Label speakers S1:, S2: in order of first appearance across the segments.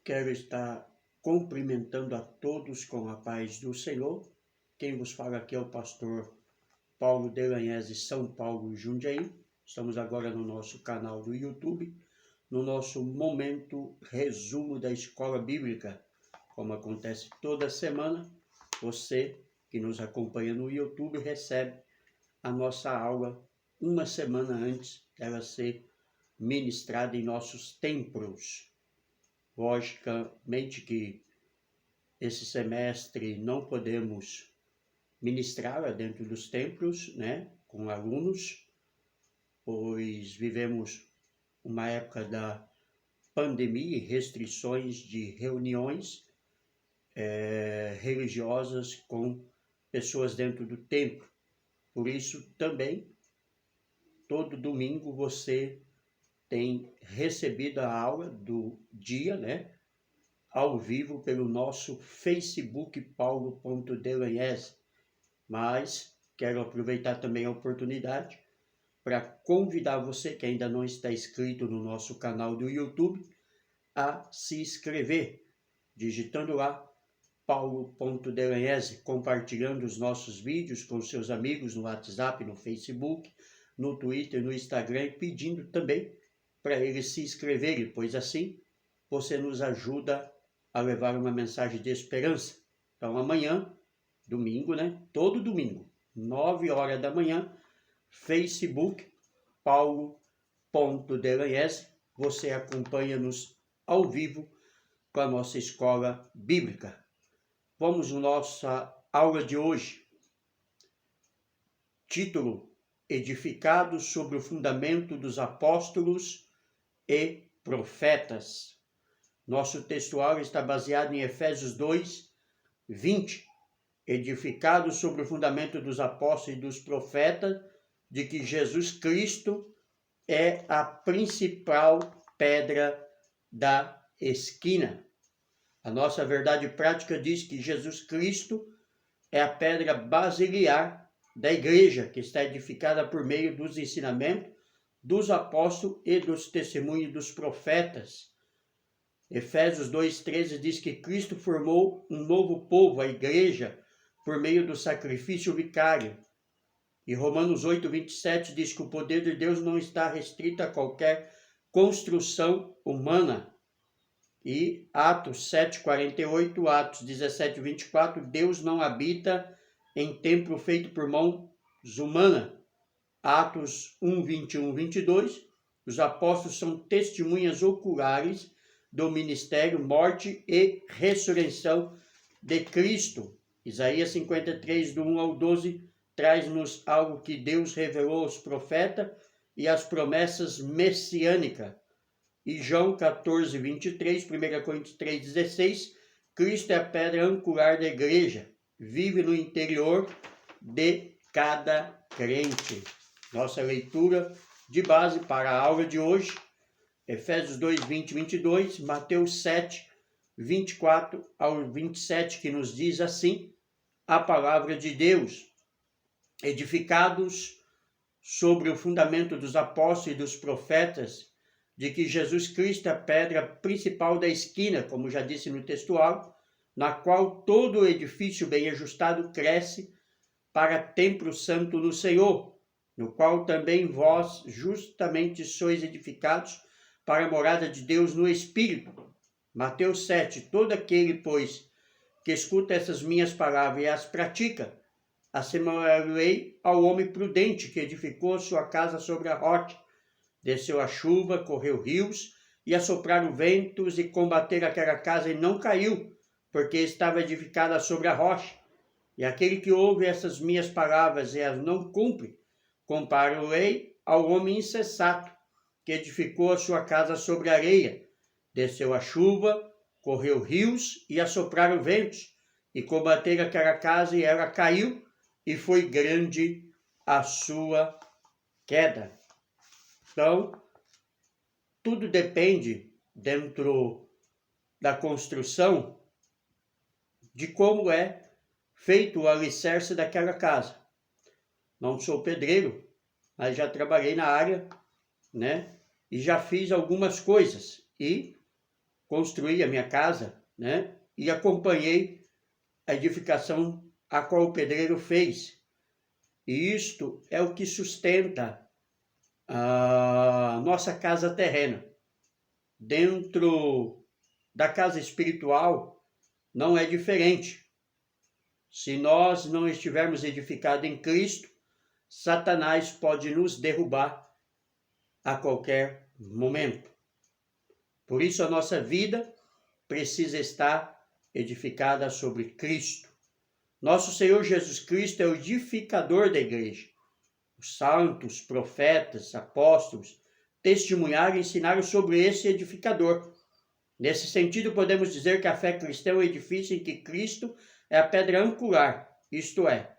S1: Quero estar cumprimentando a todos com a paz do Senhor. Quem vos fala aqui é o pastor Paulo Delanhese, São Paulo, Jundiaí. Estamos agora no nosso canal do YouTube, no nosso momento resumo da Escola Bíblica. Como acontece toda semana, você que nos acompanha no YouTube recebe a nossa aula uma semana antes dela ser ministrada em nossos templos. Logicamente que esse semestre não podemos ministrá-la dentro dos templos, com alunos, pois vivemos uma época da pandemia e restrições de reuniões religiosas com pessoas dentro do templo. Por isso também, todo domingo você tem recebido a aula do dia, ao vivo pelo nosso Facebook paulo.delanhese. Mas quero aproveitar também a oportunidade para convidar você que ainda não está inscrito no nosso canal do YouTube a se inscrever, digitando lá paulo.delanhese, compartilhando os nossos vídeos com seus amigos no WhatsApp, no Facebook, no Twitter, no Instagram e pedindo também para eles se inscreverem, pois assim você nos ajuda a levar uma mensagem de esperança. Então amanhã, domingo, todo domingo, 9 horas da manhã, Facebook, paulo.delanhese, você acompanha-nos ao vivo com a nossa escola bíblica. Vamos à nossa aula de hoje. Título: Edificados sobre o fundamento dos apóstolos e profetas. Nosso textual está baseado em Efésios 2, 20. Edificados sobre o fundamento dos apóstolos e dos profetas, de que Jesus Cristo é a principal pedra da esquina. A nossa verdade prática diz que Jesus Cristo é a pedra basilar da igreja, que está edificada por meio dos ensinamentos dos apóstolos e dos testemunhos dos profetas. Efésios 2,13 diz que Cristo formou um novo povo, a igreja, por meio do sacrifício vicário. E Romanos 8,27 diz que o poder de Deus não está restrito a qualquer construção humana. E Atos 7,48, Atos 17,24, Deus não habita em templo feito por mãos humanas. Atos 1, 21, 22, os apóstolos são testemunhas oculares do ministério, morte e ressurreição de Cristo. Isaías 53, do 1 ao 12, traz-nos algo que Deus revelou aos profetas e as promessas messiânicas. E João 14, 23, 1 Coríntios 3, 16, Cristo é a pedra angular da igreja, vive no interior de cada crente. Nossa leitura de base para a aula de hoje, Efésios 2, 20 e 22, Mateus 7, 24 ao 27, que nos diz assim, a palavra de Deus: edificados sobre o fundamento dos apóstolos e dos profetas, de que Jesus Cristo é a pedra principal da esquina, como já disse no textual, na qual todo o edifício bem ajustado cresce para templo santo no Senhor, no qual também vós justamente sois edificados para a morada de Deus no Espírito. Mateus 7, todo aquele, pois, que escuta essas minhas palavras e as pratica, assemelharei ao homem prudente que edificou sua casa sobre a rocha. Desceu a chuva, correu rios, e assopraram ventos e combateram aquela casa e não caiu, porque estava edificada sobre a rocha. E aquele que ouve essas minhas palavras e as não cumpre, compararei ao homem insensato, que edificou a sua casa sobre a areia. Desceu a chuva, correu rios e assopraram ventos, e combateram aquela casa e ela caiu, e foi grande a sua queda. Então, tudo depende, dentro da construção, de como é feito o alicerce daquela casa. Não sou pedreiro, mas já trabalhei na área, e já fiz algumas coisas. E construí a minha casa, né? E acompanhei a edificação a qual o pedreiro fez. E isto é o que sustenta a nossa casa terrena. Dentro da casa espiritual não é diferente. Se nós não estivermos edificados em Cristo, Satanás pode nos derrubar a qualquer momento. Por isso a nossa vida precisa estar edificada sobre Cristo. Nosso Senhor Jesus Cristo é o edificador da igreja. Os santos, profetas, apóstolos testemunharam e ensinaram sobre esse edificador. Nesse sentido, podemos dizer que a fé cristã é um edifício em que Cristo é a pedra angular, isto é,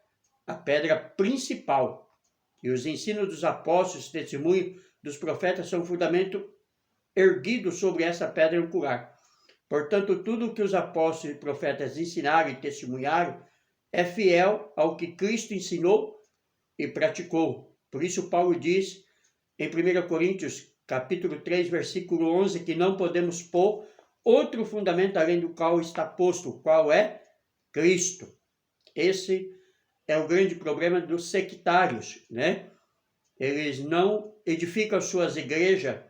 S1: a pedra principal. E os ensinos dos apóstolos, testemunho dos profetas são um fundamento erguido sobre essa pedra angular. Portanto, tudo o que os apóstolos e profetas ensinaram e testemunharam é fiel ao que Cristo ensinou e praticou. Por isso Paulo diz em 1 Coríntios, capítulo 3, versículo 11, que não podemos pôr outro fundamento além do qual está posto, qual é Cristo. Esse é o grande problema dos sectários, né? Eles não edificam suas igrejas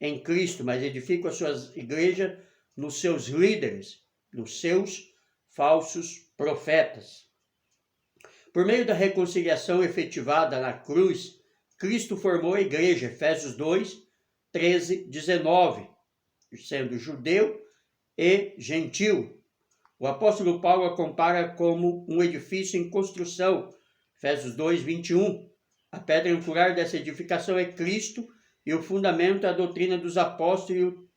S1: em Cristo, mas edificam as suas igrejas nos seus líderes, nos seus falsos profetas. Por meio da reconciliação efetivada na cruz, Cristo formou a igreja, Efésios 2, 13, 19, sendo judeu e gentil. O apóstolo Paulo a compara como um edifício em construção, Efésios 2, 21. A pedra angular dessa edificação é Cristo e o fundamento é a doutrina dos apóstolos e o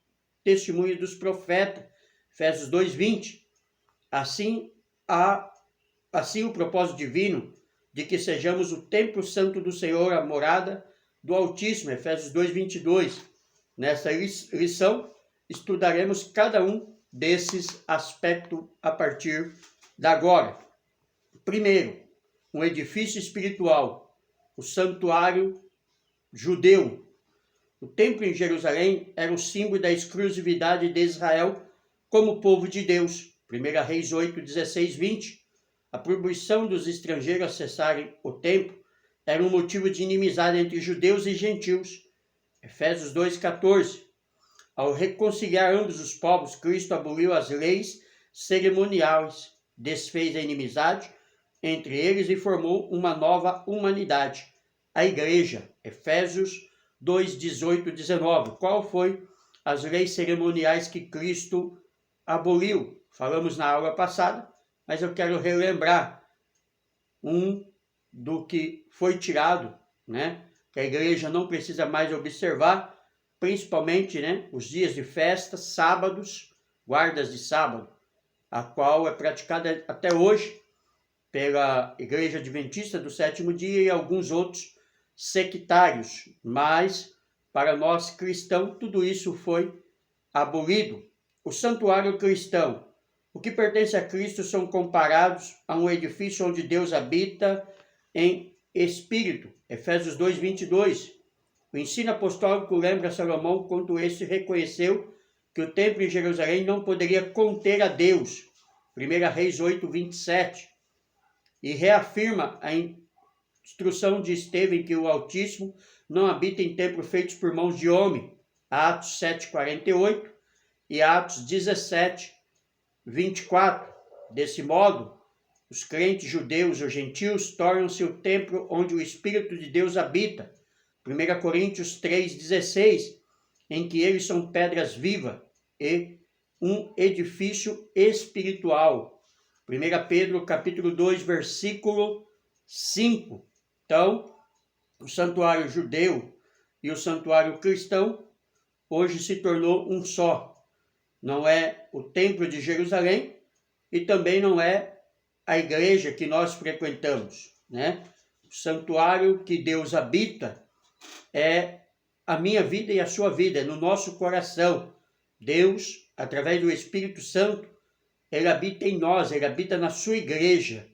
S1: testemunho dos profetas, Efésios 2, 20. Assim o propósito divino de que sejamos o templo santo do Senhor, a morada do Altíssimo, Efésios 2, 22. Nessa lição, estudaremos cada um desses aspectos a partir de agora. Primeiro, um edifício espiritual, o santuário judeu. O templo em Jerusalém era o símbolo da exclusividade de Israel como povo de Deus. 1 Reis 8, 16, 20. A proibição dos estrangeiros acessarem o templo era um motivo de inimizade entre judeus e gentios. Efésios 2, 14. Ao reconciliar ambos os povos, Cristo aboliu as leis cerimoniais, desfez a inimizade entre eles e formou uma nova humanidade, a igreja. Efésios 2, 18, 19. Qual foi as leis cerimoniais que Cristo aboliu? Falamos na aula passada, mas eu quero relembrar do que foi tirado, né? Que a igreja não precisa mais observar, principalmente, né, os dias de festa, sábados, guardas de sábado, a qual é praticada até hoje pela Igreja Adventista do Sétimo Dia e alguns outros sectários, mas para nós cristãos tudo isso foi abolido. O santuário cristão, o que pertence a Cristo, são comparados a um edifício onde Deus habita em espírito, Efésios 2, 22. O ensino apostólico lembra Salomão quando este reconheceu que o templo em Jerusalém não poderia conter a Deus, 1 Reis 8, 27. E reafirma a instrução de Estevão que o Altíssimo não habita em templos feitos por mãos de homem, Atos 7, 48 e Atos 17, 24. Desse modo, os crentes judeus ou gentios tornam-se o templo onde o Espírito de Deus habita, 1 Coríntios 3, 16, em que eles são pedras vivas e um edifício espiritual. 1 Pedro capítulo 2, versículo 5. Então, o santuário judeu e o santuário cristão hoje se tornou um só. Não é o templo de Jerusalém e também não é a igreja que nós frequentamos, né? O santuário que Deus habita é a minha vida e a sua vida, é no nosso coração. Deus, através do Espírito Santo, Ele habita em nós, Ele habita na sua igreja.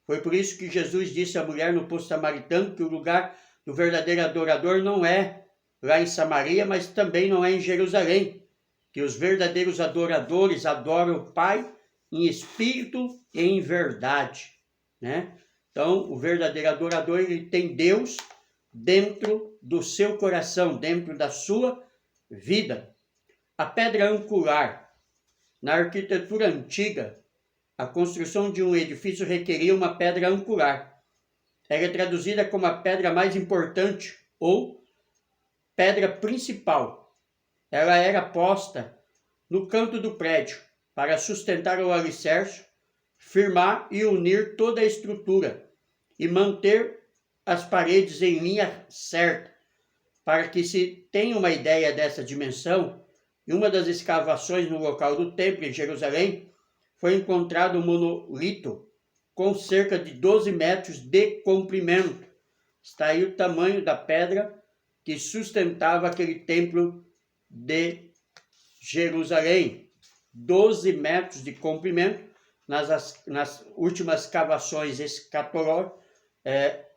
S1: Foi por isso que Jesus disse à mulher no poço samaritano que o lugar do verdadeiro adorador não é lá em Samaria, mas também não é em Jerusalém. que os verdadeiros adoradores adoram o Pai em espírito e em verdade, né? Então, o verdadeiro adorador, ele tem Deus dentro do seu coração, dentro da sua vida. A pedra angular. Na arquitetura antiga, a construção de um edifício requeria uma pedra angular. Era traduzida como a pedra mais importante ou pedra principal. Ela era posta no canto do prédio para sustentar o alicerce, firmar e unir toda a estrutura e manter as paredes em linha certa. Para que se tenha uma ideia dessa dimensão, em uma das escavações no local do templo em Jerusalém, foi encontrado um monolito com cerca de 12 metros de comprimento. Está aí o tamanho da pedra que sustentava aquele templo de Jerusalém. 12 metros de comprimento. Nas últimas escavações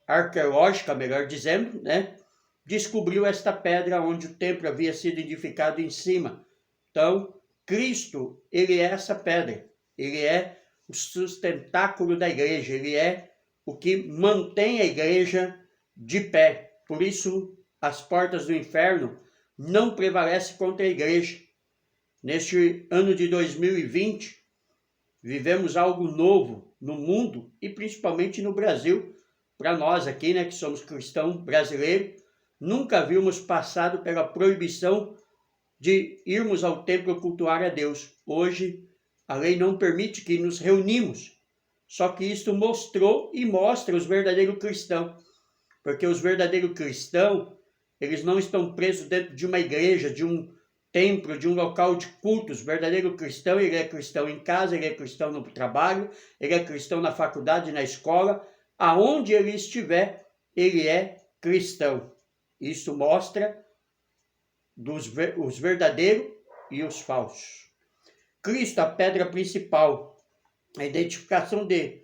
S1: arqueológicas, melhor dizendo, né? Descobriu esta pedra onde o templo havia sido edificado em cima. Então, Cristo, ele é essa pedra. Ele é o sustentáculo da igreja. Ele é o que mantém a igreja de pé. Por isso, as portas do inferno não prevalecem contra a igreja. Neste ano de 2020, vivemos algo novo no mundo e principalmente no Brasil. Para nós aqui, né, que somos cristãos brasileiros, nunca havíamos passado pela proibição de irmos ao templo cultuar a Deus. Hoje, a lei não permite que nos reunimos. Só que isto mostrou e mostra os verdadeiros cristãos. Porque os verdadeiros cristãos, eles não estão presos dentro de uma igreja, de um templo, de um local de cultos. O verdadeiro cristão, ele é cristão em casa, ele é cristão no trabalho, ele é cristão na faculdade, na escola. Aonde ele estiver, ele é cristão. Isso mostra os verdadeiros e os falsos. Cristo, a pedra principal. A identificação de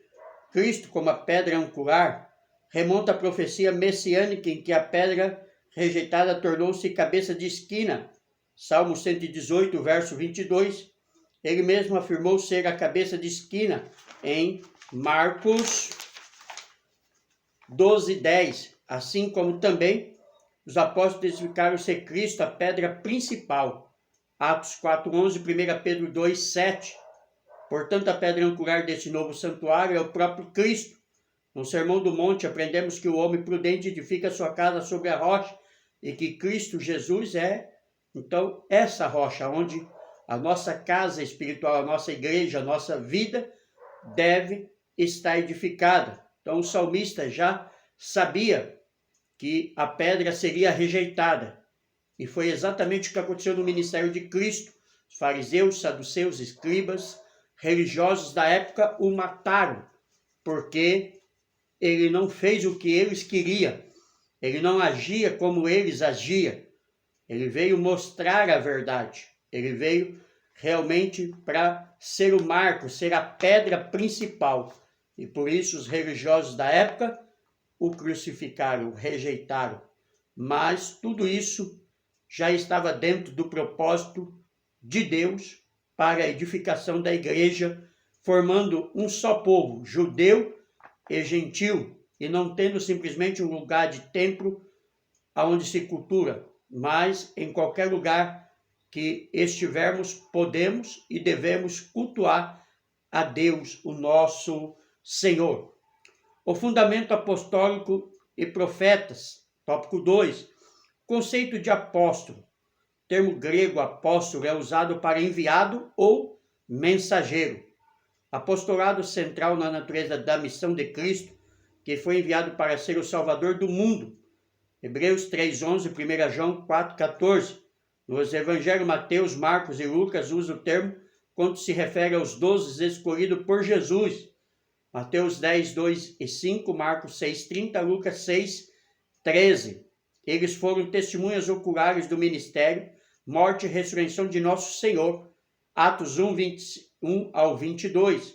S1: Cristo como a pedra angular remonta à profecia messiânica em que a pedra rejeitada tornou-se cabeça de esquina. Salmo 118, verso 22. Ele mesmo afirmou ser a cabeça de esquina em Marcos 12:10. Assim como também os apóstolos testificaram ser Cristo a pedra principal. Atos 4:11, 1 Pedro 2:7. Portanto, a pedra angular deste novo santuário é o próprio Cristo. No Sermão do Monte, aprendemos que o homem prudente edifica sua casa sobre a rocha e que Cristo Jesus é, então, essa rocha onde a nossa casa espiritual, a nossa igreja, a nossa vida deve estar edificada. Então, o salmista já sabia que a pedra seria rejeitada. E foi exatamente o que aconteceu no ministério de Cristo. Os fariseus, saduceus, escribas, religiosos da época o mataram, porque ele não fez o que eles queriam. Ele não agia como eles agiam. Ele veio mostrar a verdade. Ele veio realmente para ser o marco, ser a pedra principal. E por isso os religiosos da época o crucificaram, o rejeitaram. Mas tudo isso já estava dentro do propósito de Deus para a edificação da igreja, formando um só povo, judeu e gentil, e não tendo simplesmente um lugar de templo onde se cultua, mas em qualquer lugar que estivermos, podemos e devemos cultuar a Deus, o nosso Senhor. O fundamento apostólico e profetas. Tópico 2. Conceito de apóstolo. O termo grego apóstolo é usado para enviado ou mensageiro. Apostolado central na natureza da missão de Cristo, que foi enviado para ser o Salvador do mundo. Hebreus 3:11, 1 João 4:14. Nos evangelhos Mateus, Marcos e Lucas usa o termo quando se refere aos 12 escolhidos por Jesus. Mateus 10:2 e 5, Marcos 6:30, Lucas 6:13. Eles foram testemunhas oculares do ministério, morte e ressurreição de nosso Senhor. Atos 1:21 ao 22.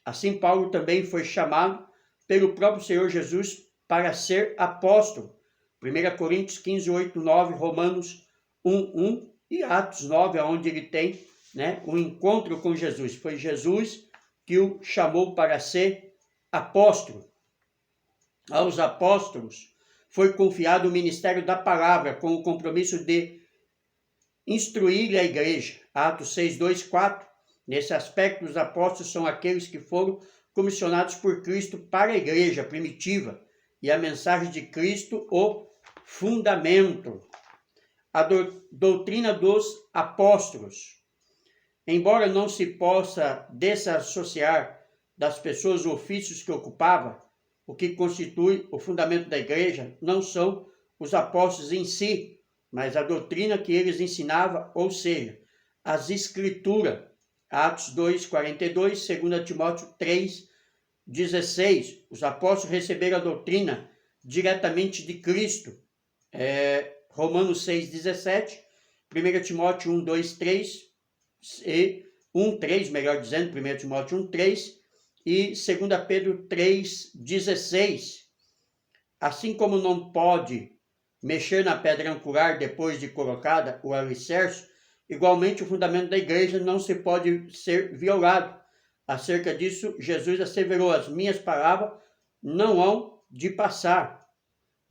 S1: Assim, Paulo também foi chamado pelo próprio Senhor Jesus para ser apóstolo. 1 Coríntios 15:8, 9, Romanos 1:1 e Atos 9, onde ele tem, né, um encontro com Jesus. Foi Jesus que o chamou para ser apóstolo. Aos apóstolos foi confiado o ministério da palavra, com o compromisso de instruir a igreja. Atos 6, 2, 4. Nesse aspecto, os apóstolos são aqueles que foram comissionados por Cristo para a igreja primitiva, e a mensagem de Cristo, o fundamento. A doutrina dos apóstolos. Embora não se possa desassociar das pessoas os ofícios que ocupava, o que constitui o fundamento da igreja não são os apóstolos em si, mas a doutrina que eles ensinavam, ou seja, as escrituras. Atos 2, 42, 2 Timóteo 3, 16. Os apóstolos receberam a doutrina diretamente de Cristo. Romanos 6, 17, 1 Timóteo 1, 2, 3, e 1, 3, melhor dizendo, 1 Timóteo 1, 3, e 2 Pedro 3, 16. Assim como não pode mexer na pedra angular depois de colocada o alicerce, igualmente o fundamento da igreja não se pode ser violado. Acerca disso, Jesus asseverou: as minhas palavras não hão de passar.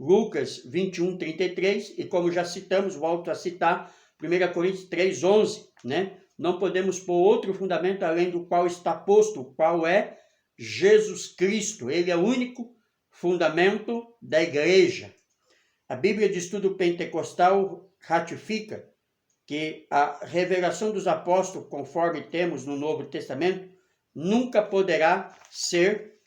S1: Lucas 21, 33, e como já citamos, volto a citar, 1 Coríntios 3, 11, né? Não podemos pôr outro fundamento além do qual está posto, o qual é Jesus Cristo. Ele é o único fundamento da igreja. A Bíblia de Estudo Pentecostal ratifica que a revelação dos apóstolos, conforme temos no Novo Testamento, nunca poderá ser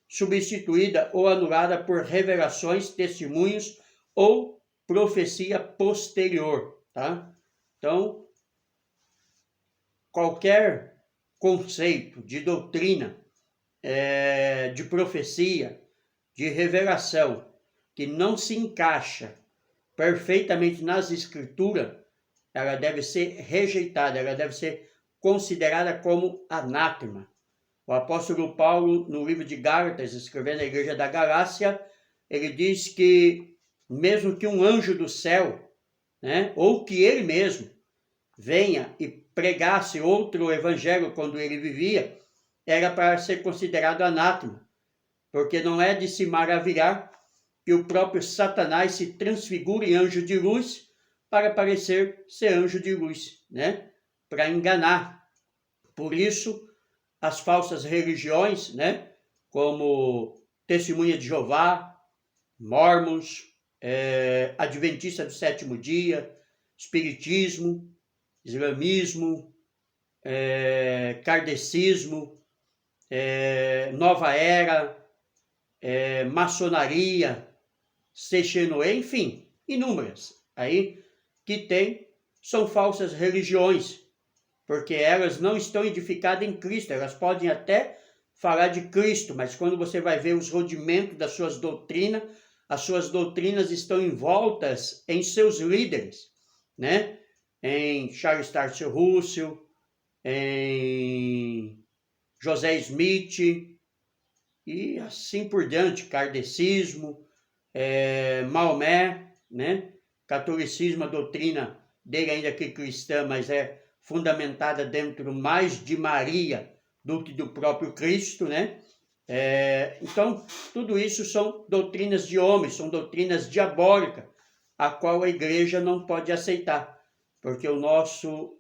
S1: substituída ou anulada por revelações, testemunhos ou profecia posterior, tá? Então, qualquer conceito de doutrina, de profecia, de revelação, que não se encaixa perfeitamente nas escrituras, ela deve ser rejeitada, ela deve ser considerada como anátema. O apóstolo Paulo, no livro de Gálatas, escrevendo à igreja da Galácia, ele diz que mesmo que um anjo do céu, né, ou que ele mesmo venha e pregasse outro evangelho quando ele vivia, era para ser considerado anátema, porque não é de se maravilhar que o próprio Satanás se transfigure em anjo de luz para parecer ser anjo de luz, né? Para enganar. Por isso, as falsas religiões, né? Como Testemunha de Jeová, Mormons, Adventista do Sétimo Dia, Espiritismo, Islamismo, Kardecismo, Nova Era, Maçonaria, Sechenoe, enfim, inúmeras aí que são falsas religiões, porque elas não estão edificadas em Cristo. Elas podem até falar de Cristo, mas quando você vai ver os rudimentos das suas doutrinas, as suas doutrinas estão envoltas em seus líderes, né? Em Charles Taze Russell, em José Smith e assim por diante, kardecismo, Maomé, né? Catolicismo, a doutrina dele ainda que cristã, mas é fundamentada dentro mais de Maria do que do próprio Cristo, né? Então, tudo isso são doutrinas de homens, são doutrinas diabólicas, a qual a igreja não pode aceitar, porque o nosso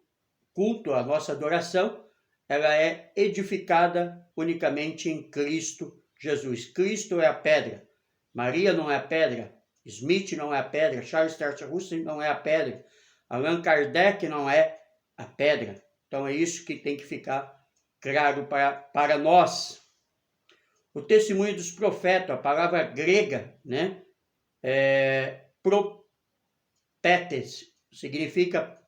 S1: culto, a nossa adoração, ela é edificada unicamente em Cristo Jesus. Cristo é a pedra, Maria não é a pedra, Smith não é a pedra, Charles Taze Russell não é a pedra, Allan Kardec não é a pedra. Então é isso que tem que ficar claro para nós. O testemunho dos profetas, a palavra grega, né, propetes, significa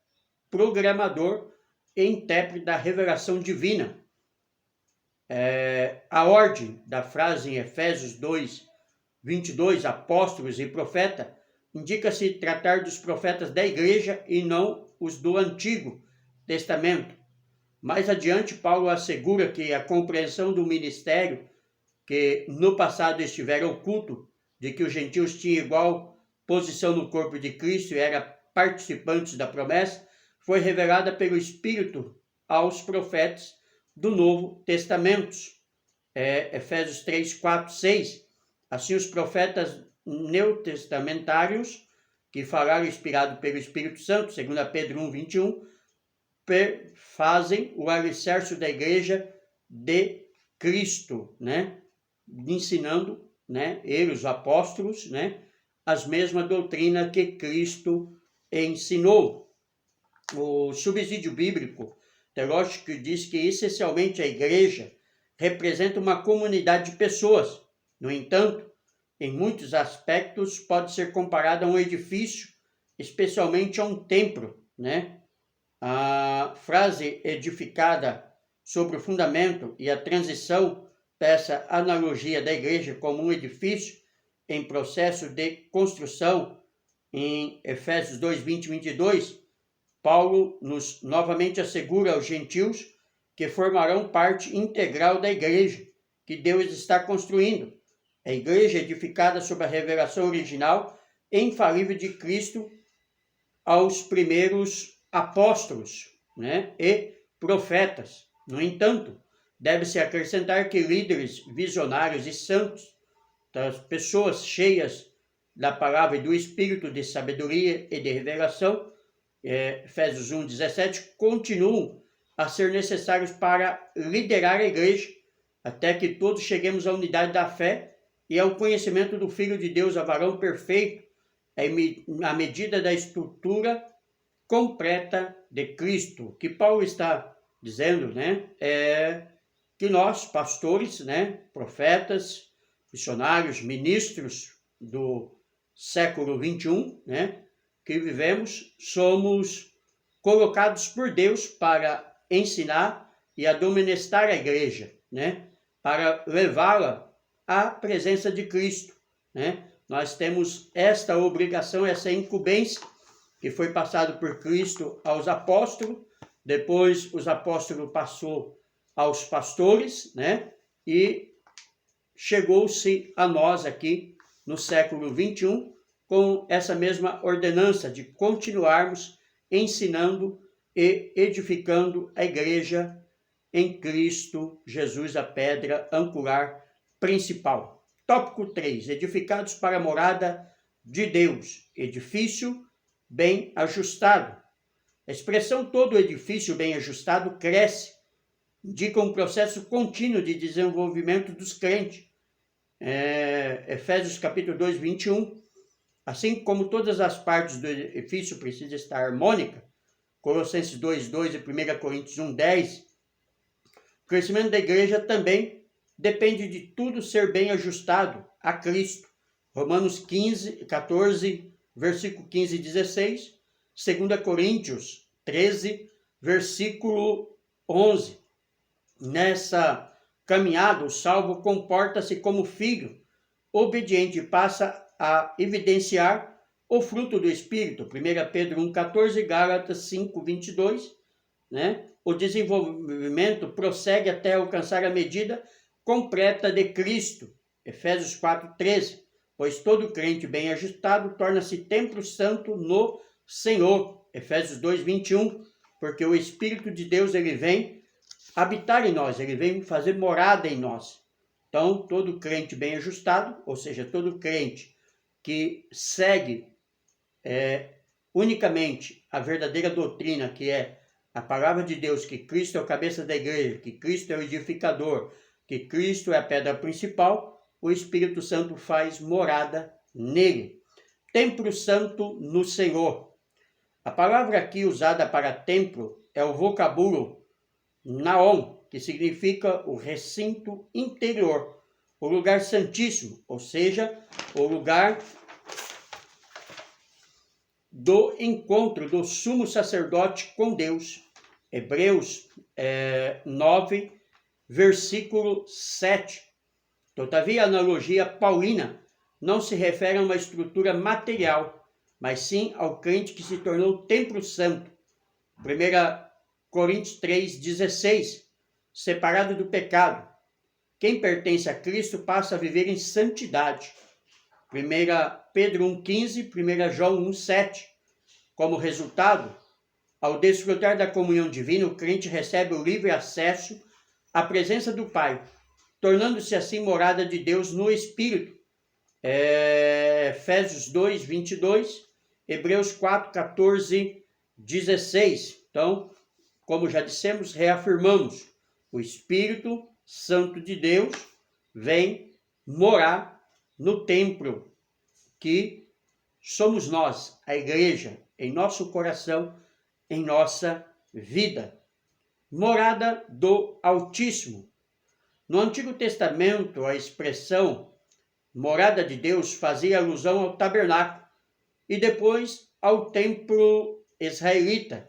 S1: programador e intérprete da revelação divina. A ordem da frase em Efésios 2, 22, apóstolos e profeta, indica-se tratar dos profetas da igreja e não os do Antigo Testamento. Mais adiante, Paulo assegura que a compreensão do ministério, que no passado estivera oculto, de que os gentios tinham igual posição no corpo de Cristo e eram participantes da promessa, foi revelada pelo Espírito aos profetas do Novo Testamento. Efésios 3, 4, 6. Assim, os profetas neotestamentários, que falaram inspirado pelo Espírito Santo, 2 Pedro 1, 21, fazem o alicerce da igreja de Cristo, né? Ensinando, né, eles, os apóstolos, né, as mesmas doutrinas que Cristo ensinou. O subsídio bíblico teológico diz que essencialmente a igreja representa uma comunidade de pessoas. No entanto, em muitos aspectos pode ser comparada a um edifício, especialmente a um templo, né? A frase edificada sobre o fundamento e a transição dessa analogia da igreja como um edifício em processo de construção, em Efésios 2, 20 e 22, Paulo nos novamente assegura aos gentios que formarão parte integral da igreja que Deus está construindo. A igreja edificada sob a revelação original e infalível de Cristo aos primeiros apóstolos, né, e profetas. No entanto, deve-se acrescentar que líderes visionários e santos, das pessoas cheias da palavra e do espírito de sabedoria e de revelação, Efésios 1, 17, continuam a ser necessários para liderar a igreja, até que todos cheguemos à unidade da fé e ao conhecimento do Filho de Deus, a varão perfeito, à medida da estrutura completa de Cristo. O que Paulo está dizendo, né, é que nós, pastores, né, profetas, missionários, ministros do século 21, né, que vivemos, somos colocados por Deus para ensinar e admoestar a igreja, né, para levá-la à presença de Cristo, né. Nós temos esta obrigação, essa incumbência que foi passado por Cristo aos apóstolos, depois os apóstolos passou aos pastores, né? E chegou-se a nós aqui no século 21 com essa mesma ordenança de continuarmos ensinando e edificando a igreja em Cristo Jesus, a pedra angular principal. Tópico 3. Edificados para a morada de Deus. Edifício bem ajustado. A expressão todo edifício bem ajustado cresce, indica um processo contínuo de desenvolvimento dos crentes. Efésios capítulo 2, 21. Assim como todas as partes do edifício precisam estar harmônicas, Colossenses 2, 2 e 1 Coríntios 1, 10, o crescimento da igreja também depende de tudo ser bem ajustado a Cristo. Romanos 14, versículo 15 e 16, 2 Coríntios 13, versículo 11. Nessa caminhada, o salvo comporta-se como filho obediente e passa a evidenciar o fruto do Espírito. 1 Pedro 1, 14, Gálatas 5, 22. Né? O desenvolvimento prossegue até alcançar a medida completa de Cristo. Efésios 4, 13. Pois todo crente bem ajustado torna-se templo santo no Senhor. Efésios 2, 21. Porque o Espírito de Deus, ele vem habitar em nós, ele vem fazer morada em nós. Então, todo crente bem ajustado, ou seja, todo crente que segue unicamente a verdadeira doutrina, que é a palavra de Deus, que Cristo é o cabeça da igreja, que Cristo é o edificador, que Cristo é a pedra principal, o Espírito Santo faz morada nele. Templo santo no Senhor. A palavra aqui usada para templo é o vocábulo naon, que significa o recinto interior, o lugar santíssimo, ou seja, o lugar do encontro do sumo sacerdote com Deus. Hebreus 9, versículo 7. Todavia, a analogia paulina não se refere a uma estrutura material, mas sim ao crente que se tornou templo santo. 1 Coríntios 3, 16. Separado do pecado. Quem pertence a Cristo passa a viver em santidade. 1 Pedro 1, 15, 1 João 1, 7. Como resultado, Ao desfrutar da comunhão divina, o crente recebe o livre acesso à presença do Pai, tornando-se assim morada de Deus no Espírito. Efésios 2, 22, Hebreus 4, 14, 16. Então, como já dissemos, reafirmamos, o Espírito Santo de Deus vem morar no templo, que somos nós, a igreja, em nosso coração, em nossa vida. Morada do Altíssimo. No Antigo Testamento, a expressão morada de Deus fazia alusão ao tabernáculo e depois ao templo israelita.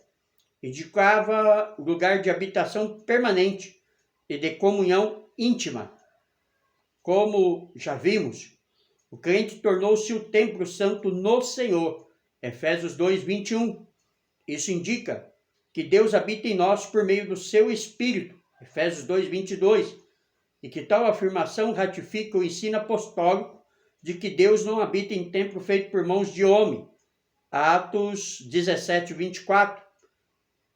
S1: Indicava lugar de habitação permanente e de comunhão íntima. Como já vimos, o crente tornou-se o templo santo no Senhor. Efésios 2, 21. Isso indica que Deus habita em nós por meio do seu Espírito. Efésios 2, 22. E que tal afirmação ratifica o ensino apostólico de que Deus não habita em templo feito por mãos de homem. Atos 17, 24.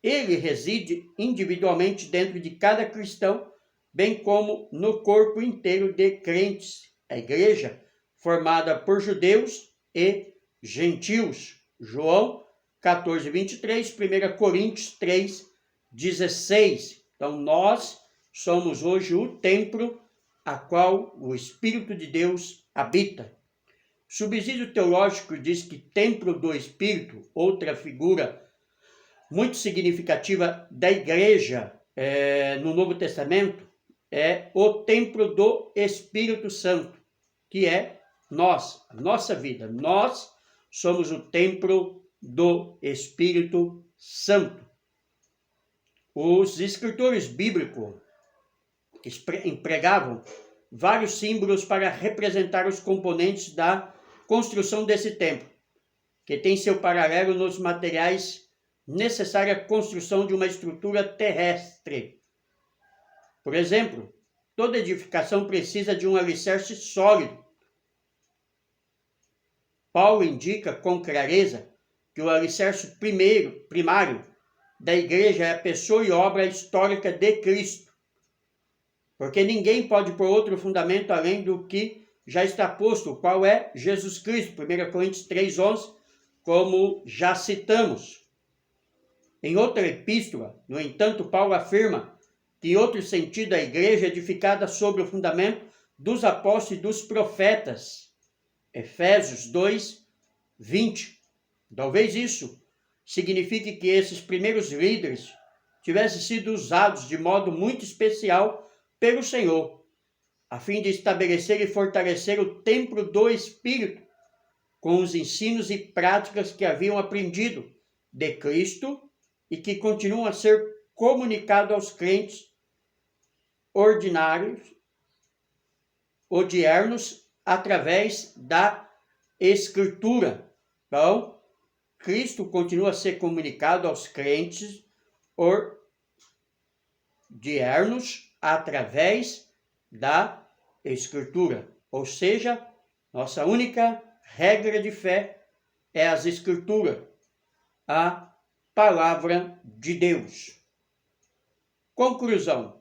S1: Ele reside individualmente dentro de cada cristão, bem como no corpo inteiro de crentes, a igreja formada por judeus e gentios. João 14, 23, 1 Coríntios 3, 16. Então nós somos hoje o templo a qual o Espírito de Deus habita. O subsídio teológico diz que templo do Espírito, outra figura muito significativa da igreja no Novo Testamento, é o templo do Espírito Santo, que é nós, a nossa vida. Nós somos o templo do Espírito Santo. Os escritores bíblicos empregavam vários símbolos para representar os componentes da construção desse templo, que tem seu paralelo nos materiais necessários à construção de uma estrutura terrestre. Por exemplo, toda edificação precisa de um alicerce sólido. Paulo indica com clareza que o alicerce primário da igreja é a pessoa e obra histórica de Cristo, porque ninguém pode pôr outro fundamento além do que já está posto, o qual é Jesus Cristo, 1 Coríntios 3,11, como já citamos. Em outra epístola, no entanto, Paulo afirma que, em outro sentido, a igreja é edificada sobre o fundamento dos apóstolos e dos profetas. Efésios 2, 20. Talvez isso signifique que esses primeiros líderes tivessem sido usados de modo muito especial pelo Senhor, a fim de estabelecer e fortalecer o templo do Espírito, com os ensinos e práticas que haviam aprendido de Cristo e que continuam a ser comunicados aos crentes ordinários, odiernos, através da Escritura. Então, Cristo continua a ser comunicado aos crentes odiernos através da Escritura. Ou seja, nossa única regra de fé é as Escrituras, a Palavra de Deus. Conclusão.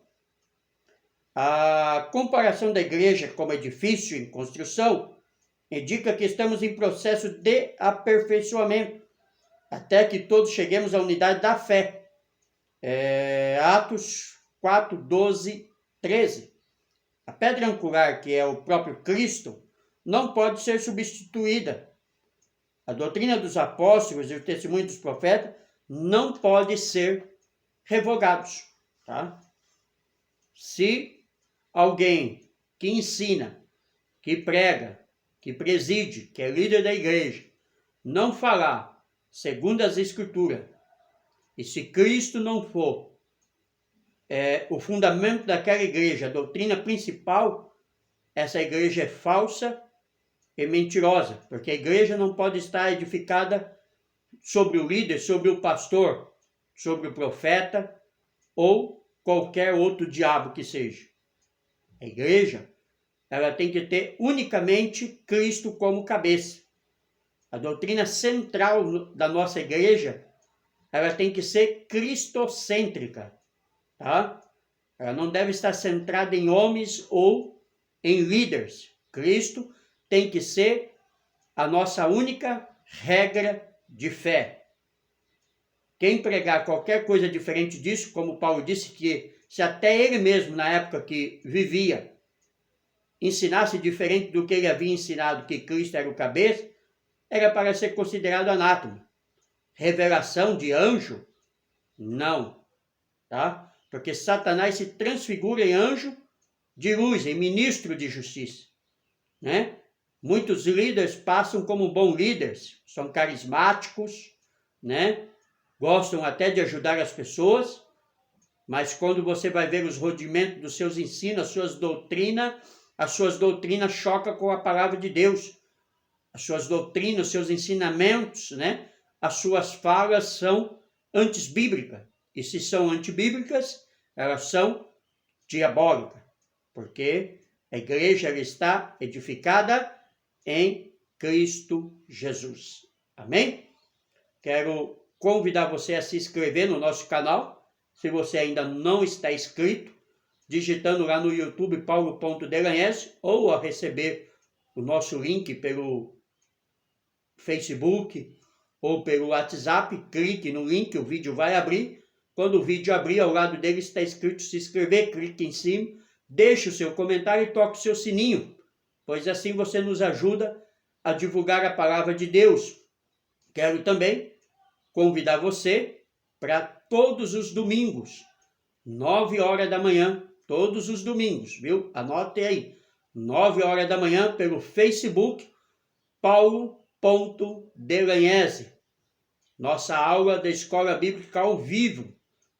S1: A comparação da igreja como edifício em construção indica que estamos em processo de aperfeiçoamento, até que todos cheguemos à unidade da fé. Atos 4, 12, 13. A pedra angular, que é o próprio Cristo, não pode ser substituída. A doutrina dos apóstolos e o testemunho dos profetas não pode ser revogados. Tá? Se alguém que ensina, que prega, que preside, que é líder da igreja, não falar segundo as Escrituras, e se Cristo não for o fundamento daquela igreja, a doutrina principal, essa igreja é falsa e mentirosa, porque a igreja não pode estar edificada sobre o líder, sobre o pastor, sobre o profeta ou qualquer outro diabo que seja. A igreja, ela tem que ter unicamente Cristo como cabeça. A doutrina central da nossa igreja ela tem que ser cristocêntrica, tá? Ela não deve estar centrada em homens ou em líderes. Cristo tem que ser a nossa única regra de fé. Quem pregar qualquer coisa diferente disso, como Paulo disse, que se até ele mesmo, na época que vivia, ensinasse diferente do que ele havia ensinado, que Cristo era o cabeça, era para ser considerado anátema. Revelação de anjo? Não, tá? Porque Satanás se transfigura em anjo de luz, em ministro de justiça, né? Muitos líderes passam como bons líderes, são carismáticos, né? Gostam até de ajudar as pessoas, mas quando você vai ver os rudimentos dos seus ensinos, as suas doutrinas chocam com a palavra de Deus. As suas doutrinas, os seus ensinamentos, né? As suas falas são antibíblicas. E se são antibíblicas, elas são diabólicas, porque a igreja ela está edificada em Cristo Jesus. Amém? Quero convidar você a se inscrever no nosso canal, se você ainda não está inscrito, digitando lá no YouTube Paulo.Delagnese, ou a receber o nosso link pelo Facebook ou pelo WhatsApp, clique no link, o vídeo vai abrir. Quando o vídeo abrir, ao lado dele está escrito se inscrever, clique em cima, deixe o seu comentário e toque o seu sininho, pois assim você nos ajuda a divulgar a palavra de Deus. Quero também convidar você para todos os domingos, 9 horas da manhã, todos os domingos, viu? Anote aí, 9 horas da manhã, pelo Facebook, Paulo.Delagnese. Nossa aula da Escola Bíblica ao vivo,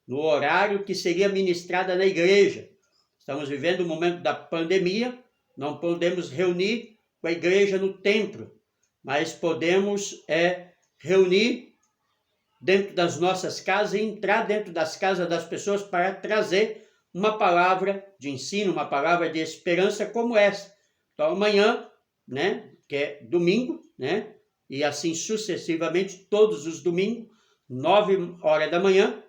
S1: no horário que seria ministrada na igreja. Estamos vivendo o momento da pandemia, não podemos reunir com a igreja no templo, mas podemos reunir dentro das nossas casas e entrar dentro das casas das pessoas para trazer uma palavra de ensino, uma palavra de esperança como essa. Então amanhã, né, que é domingo, né, e assim sucessivamente todos os domingos, 9 horas da manhã,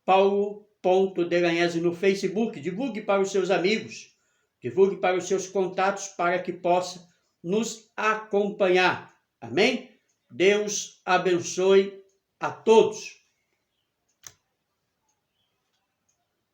S1: Paulo.Delagnese no Facebook. Divulgue para os seus amigos, divulgue para os seus contatos para que possa nos acompanhar. Amém? Deus abençoe a todos.